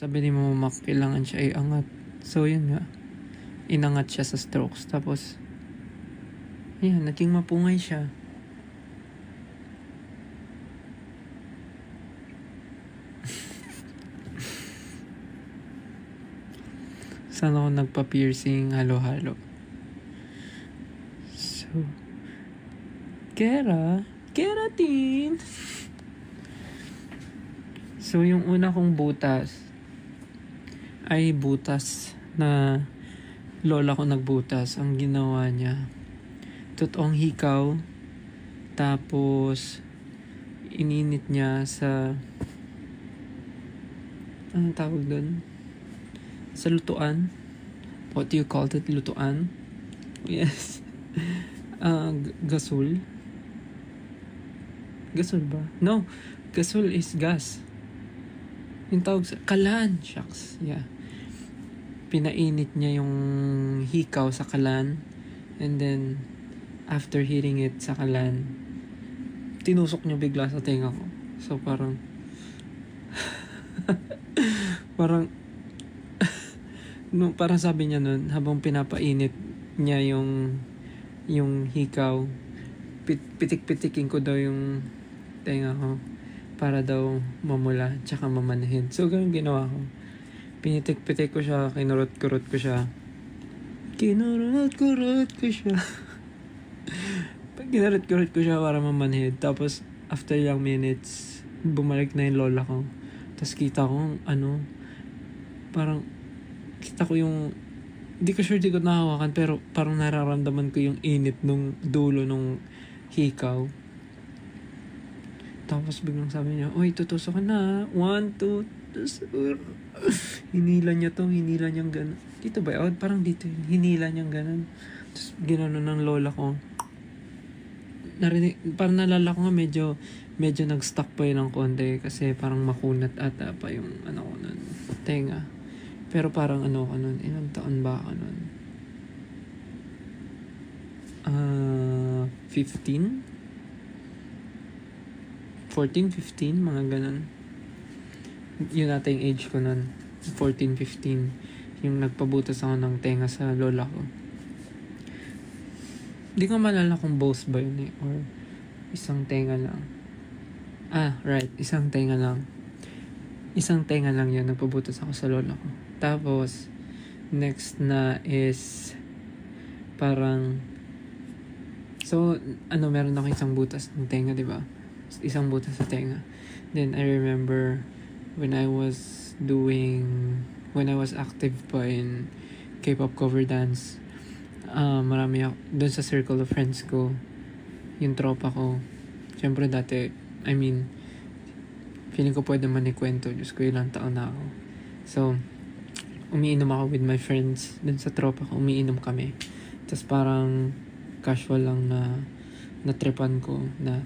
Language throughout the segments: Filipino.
Sabi ni Mama Mac, kailangan siya iangat. So, yun nga. Inangat siya sa strokes. Tapos, yan, naging mapungay siya. Saan ako nagpa-piercing, halo-halo. So, keratin. So, yung una kong butas ay butas na lola ko nagbutas. Ang ginawa niya, totoong hikaw, tapos ininit niya sa, anong tawag doon? Sa lutuan. What do you call it? Lutuan? Yes. Gasol. Gasol ba? No. Gasol is gas. Yung tawag sa kalan. Shucks. Yeah. Pinainit niya yung hikaw sa kalan. And then, after heating it sa kalan, tinusok niya bigla sa tenga ko. So, parang no, parang sabi niya nun, habang pinapainit niya yung hikaw, pitik-pitikin ko daw yung tenga ko para daw mamula tsaka mamanhin. So, ganun ginawa ko. Pinitik-pitik ko siya, kinurot-kurot ko siya. Kinurot-kurot ko siya para mamanhid. Tapos, after ilang minutes, bumalik na yung lola ko. Tapos kita ko, parang, kita ko yung, di ko nahawakan, pero parang nararamdaman ko yung init nung dulo nung hikaw. Tapos biglang sabi niya, "Oy, tutusok ka na. 1, 2, hinila niyang gano'n. Dito ba? Oh, parang dito yun. Hinila niyang gano'n. Tapos ginanon ng lola ko. Parang nalala ko nga medyo nag-stuck pa yun ng konti kasi parang makunat ata pa yung ko nun, tenga. Pero parang ko nun, ilang taon ba ako nun? 15? 14, 15, mga ganun. Yun ata yung age ko nun. 14, 15. Yung nagpabutas ako ng tenga sa lola ko. Di ko malala kung both ba yun or isang tenga lang. Right. Isang tenga lang. Isang tenga lang yun. Nagpabutas ako sa lola ko. Tapos, next na is parang meron ako isang butas ng tenga, di ba? Isang butas sa tenga. Then, I remember when I was active pa in K-pop cover dance, marami ako, doon sa circle of friends ko, yung tropa ko, syempre dati, feeling ko pwede man ikwento, Diyos ko, ilang taon na ako. So, umiinom ako with my friends, doon sa tropa ko, umiinom kami. Tapos parang, casual lang na natripan ko, na,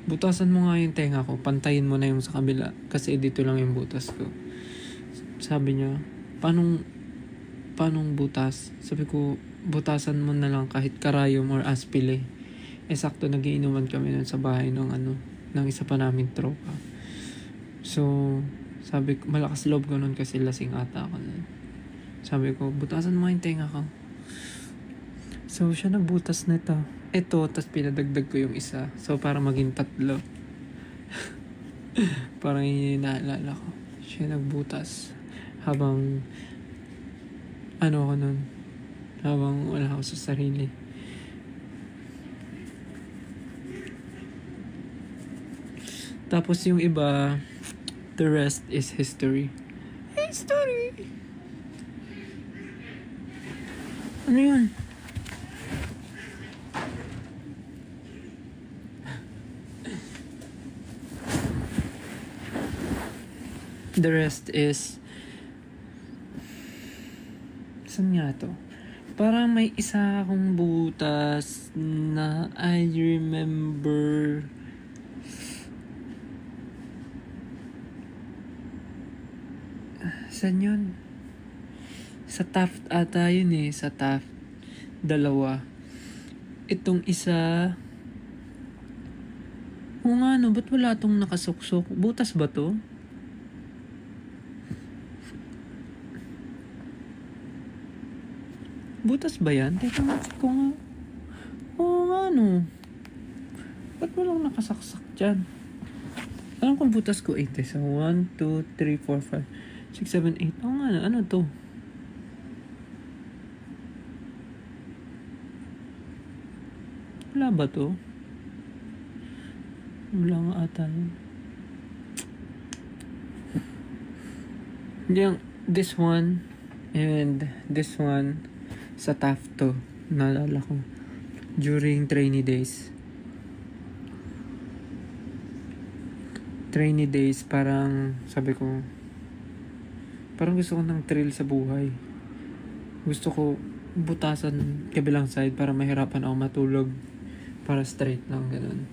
butasan mo nga yung tenga ko, pantayin mo na yung sa kabila, kasi dito lang yung butas ko. Sabi niya, paanong butas? Sabi ko, butasan mo na lang kahit karayom or aspile. Sakto nagiinuman kami nun sa bahay ng isa pa naming tropa. So, sabi ko, malakas loob ko nun kasi lasing ata ako nun. Sabi ko, butasan mo yung tenga ko. So, siya nagbutas nito. Ito, tas pinadagdag ko yung isa. So, para maging 3. Parang yun yung naalala ko. Siya nagbutas. Habang, ako nun. Habang wala ako sa sarili. Tapos yung iba, the rest is history. History! Ano yun? The rest is, saan nga to? Parang may isa akong butas na I remember. Saan yun? Sa Taft ata yun eh. Sa Taft. 2. Itong isa, ba't wala tong nakasuksok? Butas ba to? Butas ba yan? Teka nga, check ko nga. Oo nga, no. Ba't walang nakasaksak dyan? Alam kong butas ko 8 eh. So, 1, 2, 3, 4, 5, 6, 7, 8. Oo nga, ano to? Wala ba to? Wala nga ata yun. Hindi yung this one and this one sa Taft to. Naalala ko. During trainee days. Trainee days, parang sabi ko, parang gusto ko ng thrill sa buhay. Gusto ko butasan kabilang side para mahirapan ako matulog. Para straight lang, ganun.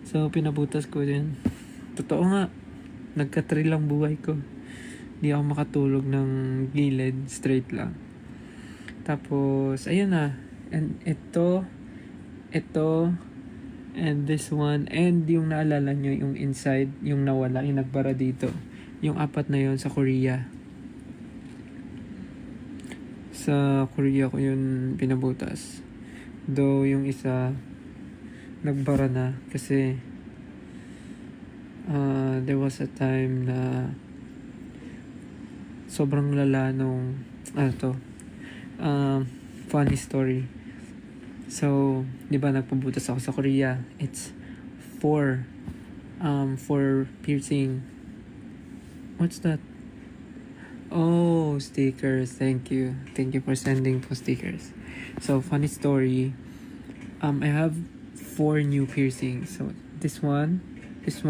So, pinabutas ko din. Totoo nga, nagka-thrill lang buhay ko. Di ako makatulog ng gilid, straight lang. Tapos, ayun na. And ito, and this one, and yung naalala nyo, yung inside, yung nawala, yung nagbara dito. Yung 4 na yun sa Korea. Sa Korea ko yun pinabutas. Though yung isa, nagbara na kasi there was a time na sobrang lala nung funny story. So, di ba nagpabutas ako sa Korea? It's 4 piercing. What's that? Oh, stickers. Thank you for sending po stickers. So, funny story. I have 4 new piercings. So, this one. Psst.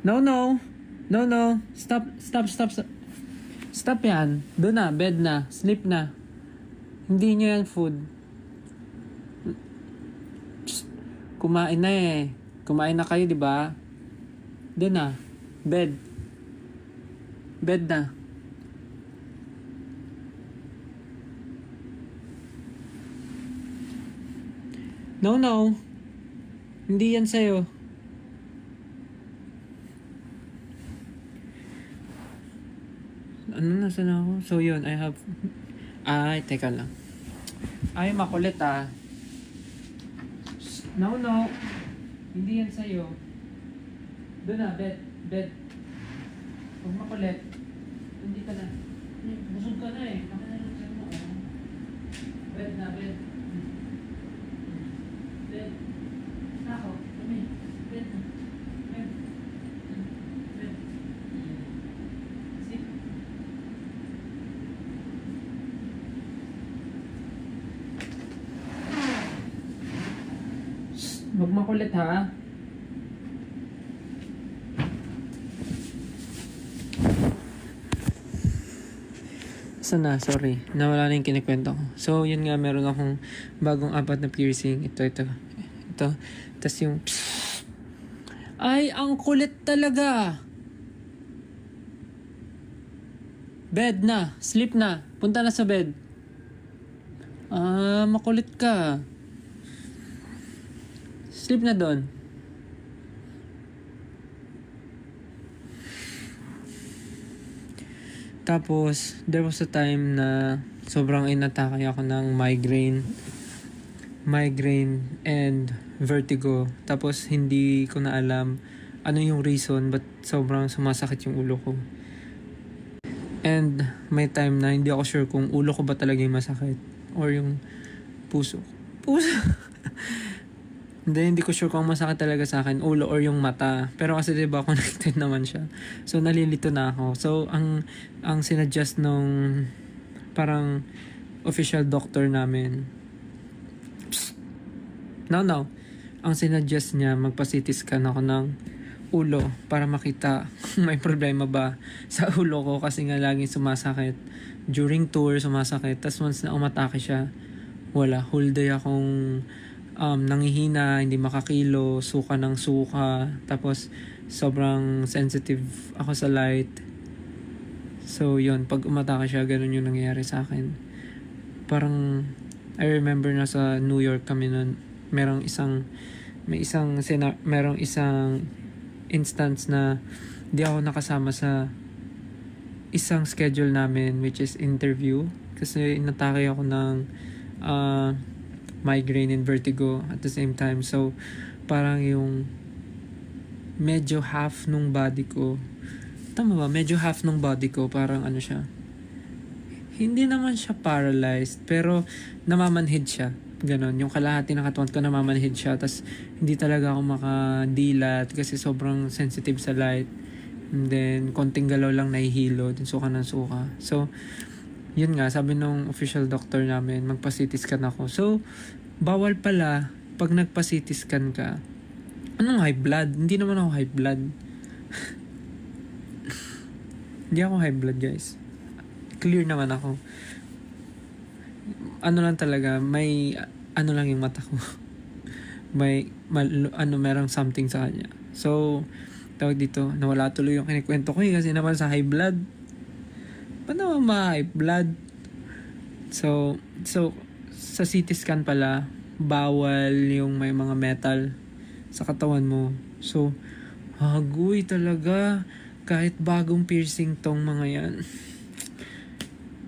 No. Stop yan. Doon na, bed na, sleep na. Hindi nyo yan food. Psst. Kumain na eh. Kumain na kayo, di ba? Doon na, bed. Bed na. No. Hindi yan sa'yo. Ano, nasa na ako? So, yun, I have... Ay, teka lang. Ay, makulit ah. No. Hindi yan sa'yo. Doon na, bed. Huwag makulit. Hindi ka na. Busog ka na eh. Makinalagsan mo. Bed na. Bed. Ako. Kami. Bed na. Bed. Sit. Huwag makulit ha. Sana, sorry. Nawala na yung kinikwento ko. So, yun nga, meron akong bagong 4 na piercing. Ito. Tapos yung... Psst. Ay, ang kulit talaga! Bed na. Sleep na. Punta na sa bed. Makulit ka. Sleep na doon. Tapos, there was a time na sobrang inatake ako ng migraine and vertigo. Tapos, hindi ko na alam ano yung reason but sobrang sumasakit yung ulo ko. And may time na hindi ako sure kung ulo ko ba talaga yung masakit or yung puso. Hindi ko sure kung masakit talaga sa akin, ulo or yung mata. Pero kasi diba connected naman siya. So nalilito na ako. So ang sinadjust nung parang official doctor namin. Psst. No. Ang sinadjust niya, magpa-CT scan ako ng ulo para makita kung may problema ba sa ulo ko kasi nga laging sumasakit. During tour, sumasakit. Tapos once na umatake siya, wala. Whole day akong nangihina, hindi makakilo, suka ng suka, tapos sobrang sensitive ako sa light. So yun, pag umatake siya, ganun yung nangyayari sa akin. Parang I remember na sa New York kami nun, merong isang instance na di ako nakasama sa isang schedule namin, which is interview. Kasi inatake ako ng migraine and vertigo at the same time. So, parang yung medyo half nung body ko, tama ba? Medyo half nung body ko, parang ano siya. Hindi naman siya paralyzed, pero namamanhid siya. Ganon. Yung kalahati ng katawan ko namamanhid siya. Tas hindi talaga ako makadilat kasi sobrang sensitive sa light. And then, konting galaw lang nahihilo. Then, suka ng suka. So, yun nga, sabi nung official doctor namin, magpa-CT scan ako. So, bawal pala pag nagpa-CT scan ka. Anong high blood? Hindi naman ako high blood. Hindi ako high blood, guys. Clear naman ako. Ano lang talaga, may ano lang yung mata ko. Merong something sa kanya. So, tawag dito, nawala tuloy yung kinikwento ko kasi naman sa high blood. Ba't naman ma-high blood? So, sa CT scan pala, bawal yung may mga metal sa katawan mo. So, hagoy talaga. Kahit bagong piercing tong mga yan.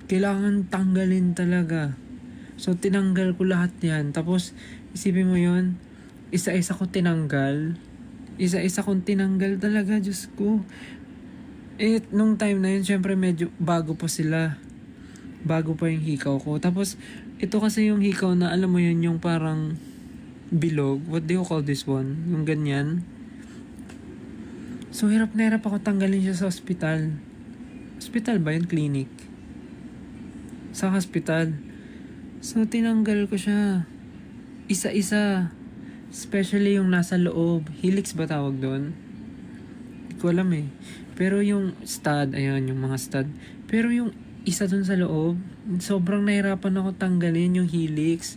Kailangan tanggalin talaga. So, tinanggal ko lahat yan. Tapos, isipin mo yun, isa-isa ko tinanggal. Isa-isa kong tinanggal talaga, Diyos ko. Nung time na yun, syempre medyo bago pa sila. Bago pa yung hikaw ko. Tapos, ito kasi yung hikaw na, alam mo yun, yung parang bilog. What do you call this one? Yung ganyan. So, hirap na hirap ako tanggalin siya sa hospital. Hospital ba yun? Clinic? Sa hospital. So, tinanggal ko siya. Isa-isa. Especially yung nasa loob. Helix ba tawag doon? Hindi ko alam eh. Pero yung stud, ayan, yung mga stud. Pero yung isa doon sa loob, sobrang nahirapan ako tanggalin yung helix.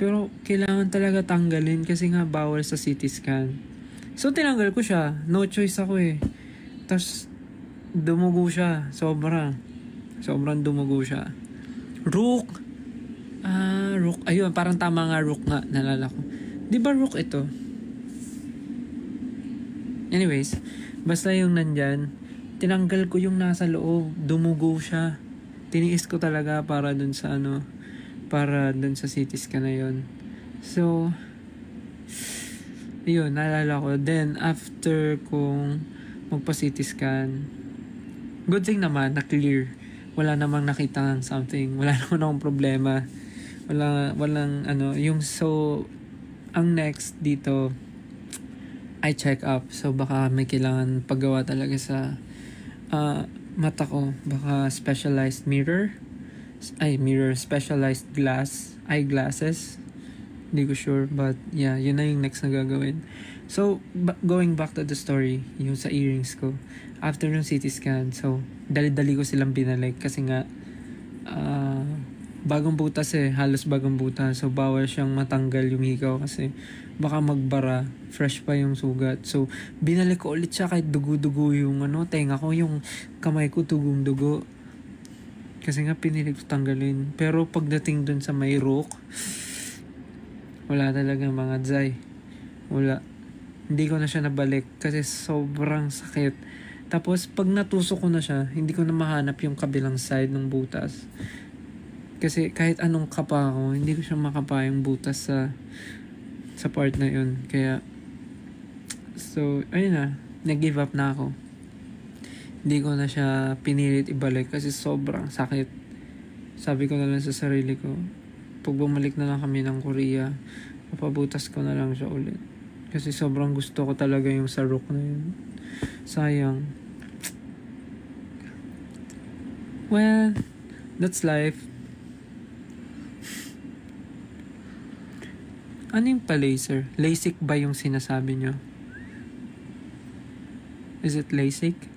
Pero kailangan talaga tanggalin kasi nga bawal sa CT scan. So, tinanggal ko siya. No choice ako eh. Tapos, dumugo siya. Sobrang dumugo siya. Rook! Rook. Ayun, parang tama nga, rook nga. Nalala ko. Di ba rook ito? Anyways, basta yung nandyan, tinanggal ko yung nasa loob. Dumugo siya. Tiniis ko talaga para dun sa CT scan na yun. So, yun, naalala ko. Then, after kong magpa-CT scan, good thing naman, na-clear. Wala namang nakita ng something. Wala naman akong problema. Walang ang next dito, eye check up. So, baka may kailangan paggawa talaga sa mata ko. Baka specialized specialized eyeglasses. Hindi ko sure, but yeah, yun na yung next na gagawin. So, going back to the story, yung sa earrings ko. After ng CT scan, so, dali-dali ko silang binalik kasi nga, bagong butas halos bagong butas. So, bawal siyang matanggal yung hikaw kasi baka magbara, fresh pa yung sugat. So, binalik ko ulit siya kahit dugo-dugo yung tenga ko, yung kamay ko tugong-dugo. Kasi nga pinilit ko tanggalin. Pero pagdating dun sa may rook, wala talaga mga dzay. Wala. Hindi ko na siya nabalik kasi sobrang sakit. Tapos, pag natusok ko na siya, hindi ko na mahanap yung kabilang side ng butas. Kasi kahit anong kapa ako, hindi ko siya makapa yung butas sa part na yun. Kaya, so, ayun na. Nag-give up na ako. Hindi ko na siya pinilit ibalik kasi sobrang sakit. Sabi ko na lang sa sarili ko, pag bumalik na lang kami ng Korea, papabutas ko na lang siya ulit. Kasi sobrang gusto ko talaga yung sa rook na yun. Sayang. Well, that's life. Ano yung pa-laser? LASIK ba yung sinasabi nyo? Is it LASIK?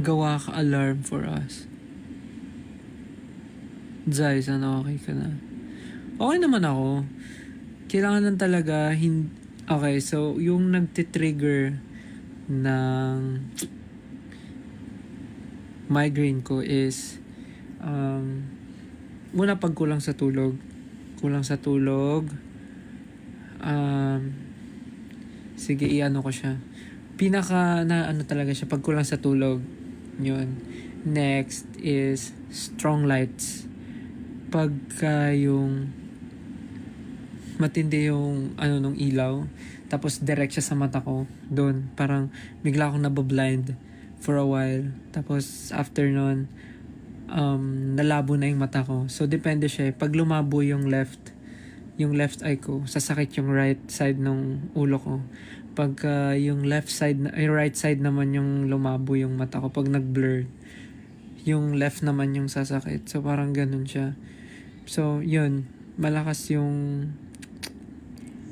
Gawa ka alarm for us. Zay, sana okay ka na. Okay naman ako. Kailangan lang talaga okay, so yung nagtitrigger ng migraine ko is muna pag kulang sa tulog. Sige, iano ko siya. pinaka na ano talaga siya pag kulang sa tulog. Yun. Next is strong lights. Pagka yung matindi yung ano nung ilaw, tapos direct siya sa mata ko, doon parang bigla akong nabablind for a while. Tapos after nun, nalabo na yung mata ko. So depende siya. Pag lumabo yung left eye ko, sasakit yung right side ng ulo ko. Pagka yung right side naman yung lumabo yung mata ko, pag nag-blur, yung left naman yung sasakit. So parang ganun siya. So yun, malakas yung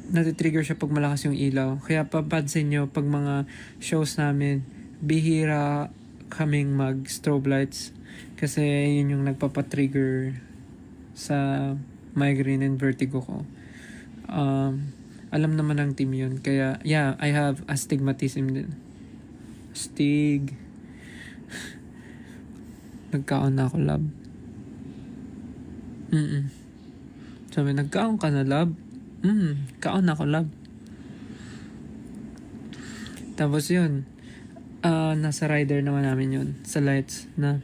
natitrigger siya pag malakas yung ilaw. Kaya papansin nyo, pag mga shows namin, bihira kaming mag-strobe lights. Kasi yun yung nagpapatrigger sa migraine and vertigo ko. Alam naman ng team yun. Kaya, yeah, I have astigmatism din. Nagkaon na ako, lab. Sabi, nagkaon ka na, lab? Kaon ako, lab. Tapos yun, nasa rider naman namin yun, sa lights, na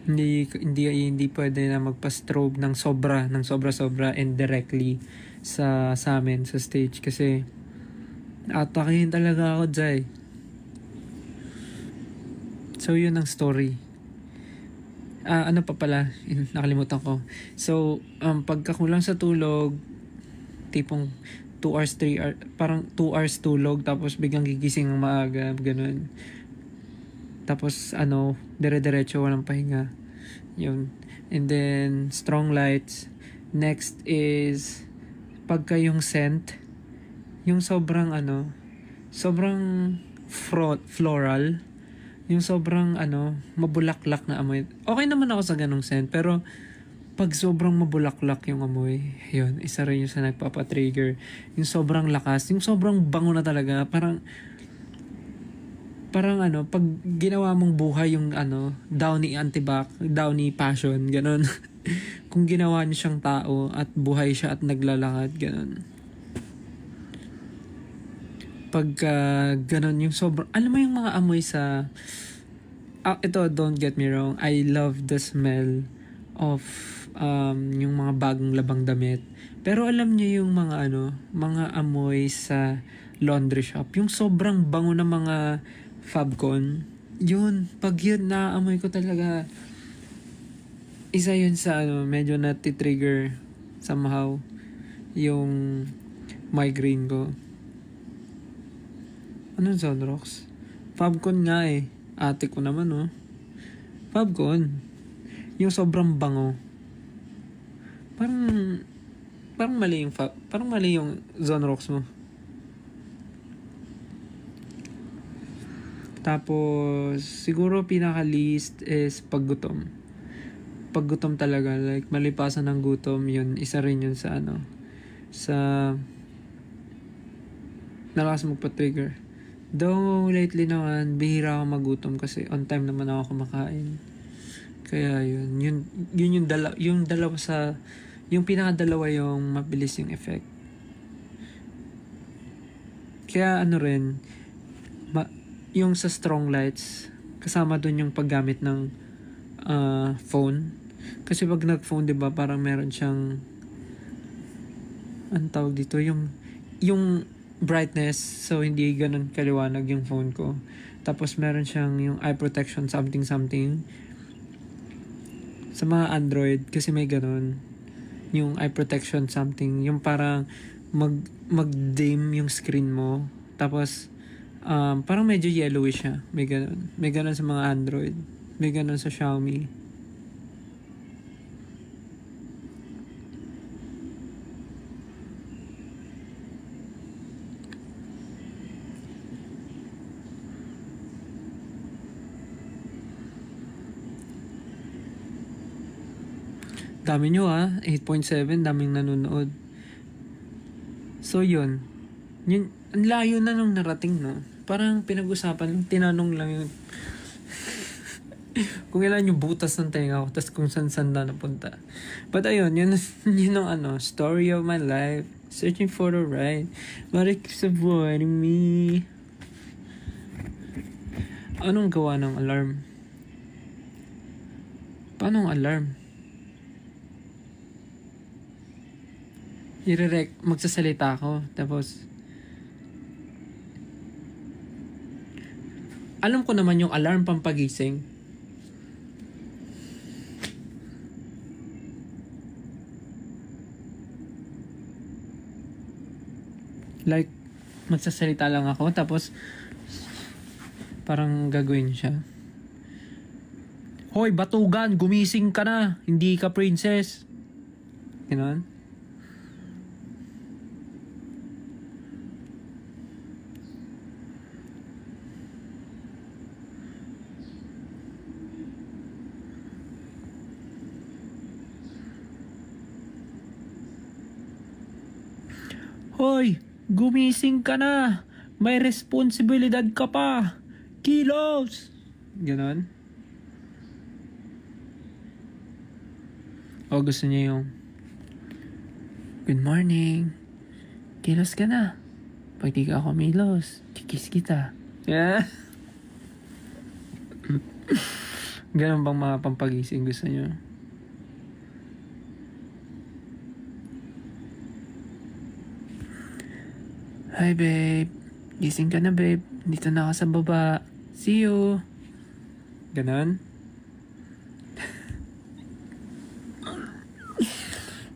hindi pwede na magpa-strobe ng sobra and directly sa amin, sa stage. Kasi, atakihin talaga ako, Jai. So, yun ang story. Ano pa pala, nakalimutan ko. So, pagkakulang sa tulog, tipong 2 hours, 3 hours, parang 2 hours tulog, tapos biglang gigising ng maaga, ganun. Tapos, dire-diretso, walang pahinga. Yun. And then, strong lights. Next is, pagka yung scent, yung sobrang floral, yung sobrang mabulaklak na amoy. Okay naman ako sa ganong scent, pero pag sobrang mabulaklak yung amoy, yun, isa rin yung sa nagpapatrigger. Yung sobrang lakas, yung sobrang bango na talaga, parang pag ginawa mong buhay yung Downy passion, ganon. Kung ginawa niyo siyang tao at buhay siya at naglalakad, ganon. Pagka ganon yung sobrang, alam mo yung mga amoy sa, ito, don't get me wrong, I love the smell of yung mga bagong labang damit. Pero alam niyo yung mga amoy sa laundry shop, yung sobrang bango ng mga Fabcon, yun, pag yun naamoy ko talaga, isa yun sa medyo nati-trigger somehow yung migraine ko. Anong Zonrox? Fabcon nga eh. Ate ko naman Fabcon. Yung sobrang bango. Parang mali yung Zonrox mo. Tapos siguro pinaka-least is paggutom. Paggutom talaga, like malipasan ng gutom, yun, isa rin yun sa nalakas magpa-trigger. Though lately naman, bihira ako magutom kasi on time naman ako kumakain. Kaya yun yung dalawa sa, yung pinakadalawa yung mabilis yung effect. Kaya rin, yung sa strong lights, kasama dun yung paggamit ng phone. Kasi pag nag-phone, diba, parang meron siyang, ang tawag dito, yung brightness, so hindi ganun kaliwanag yung phone ko. Tapos meron siyang yung eye protection something. Sa mga Android, kasi may ganun, yung eye protection something, yung parang mag-dim yung screen mo. Tapos, parang medyo yellowish siya. May ganun sa mga Android. May ganun sa Xiaomi. Dami nyo 8.7, daming nanonood. So yun, ang layo na nung narating, no? Parang pinag-usapan, tinanong lang yun. Kung ilan yung butas ng tenga ko, tas kung saan na napunta. But ayun, yun ang story of my life. Searching for the right. Marikip sa buhay ni me. Anong gawa ng alarm? Paano ang alarm? Magsasalita ako, tapos alam ko naman yung alarm pampagising. Like, magsasalita lang ako, tapos parang gagawin siya. Hoy, batugan, gumising ka na. Hindi ka princess. Ganon. Hoy, gumising ka na. May responsibilidad ka pa. Kilos! Ganon. O gusto niya yung good morning. Kilos ka na. Pag di ka kumilos, kikis kita. Yeah. Ganon bang mga pampagising gusto niyo? Hi babe. Gising ka na babe. Dito na ako sa baba. See you. Ganon.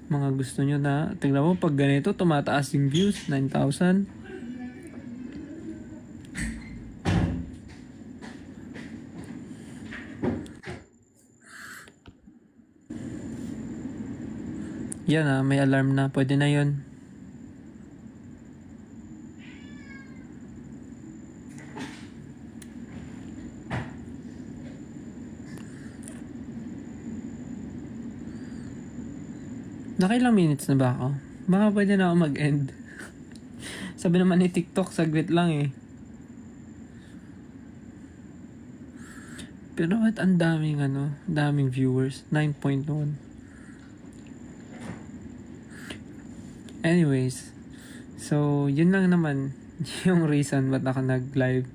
Mga gusto nyo na. Tingnan mo pag ganito tumataas yung views. 9,000. Yan may alarm na. Pwede na yun. Nakailang minutes na ba ako? Baka pwede na ako mag-end. Sabi naman ni TikTok, saglit lang eh. Pero ba't ang daming viewers? 9.1. Anyways, so yun lang naman yung reason ba't ako nag-live.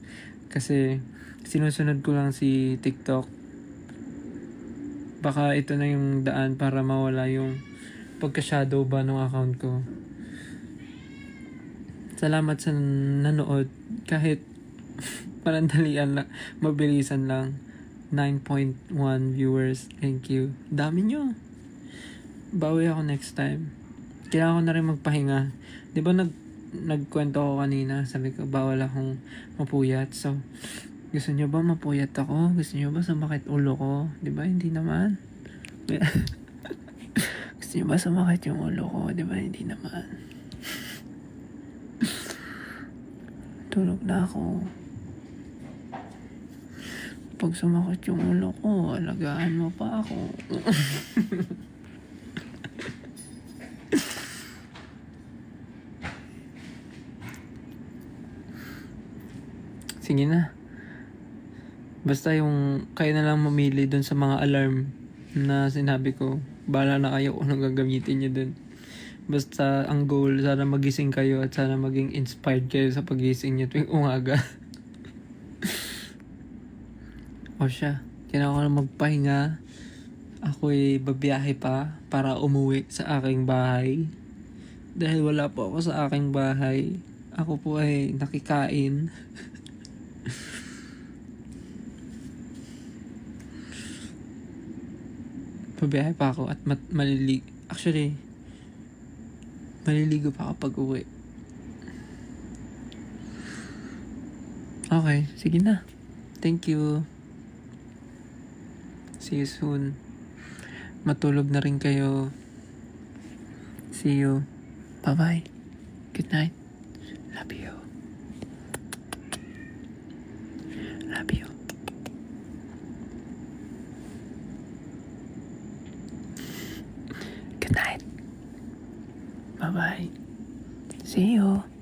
Kasi sinusunod ko lang si TikTok. Baka ito na yung daan para mawala yung pagka-shadow ba ng account ko. Salamat sa nanood. Kahit parandalian lang, mabilisan lang. 9.1 viewers. Thank you. Dami nyo. Bawi ako next time. Kailangan ko na rin magpahinga. Di ba nagkwento ko kanina, sabi ko bawal akong mapuyat. So, gusto nyo ba mapuyat ako? Gusto nyo ba sumakit ulo ko? Di ba? Hindi naman. Gusto nyo ba sumakit yung ulo ko? Di ba? Hindi naman. Tulog na ako. Pag sumakit yung ulo ko, alagaan mo pa ako. Sige na. Basta yung kayo na lang mamili dun sa mga alarm na sinabi ko. Bahala na kayo kung anong gagamitin nyo dun. Basta ang goal, sana magising kayo at sana maging inspired kayo sa pagising nyo tuwing umaga. O siya, kailangan ko na magpahinga. Ako'y babiyahe pa para umuwi sa aking bahay. Dahil wala po ako sa aking bahay. Ako po ay nakikain. Babiyahe pa ako at maliligo. Actually, maliligo pa ako pag uwi. Okay, sige na. Thank you. See you soon. Matulog na rin kayo. See you. Bye-bye. Good night. Love you. Love you. Good night. Bye-bye. See you.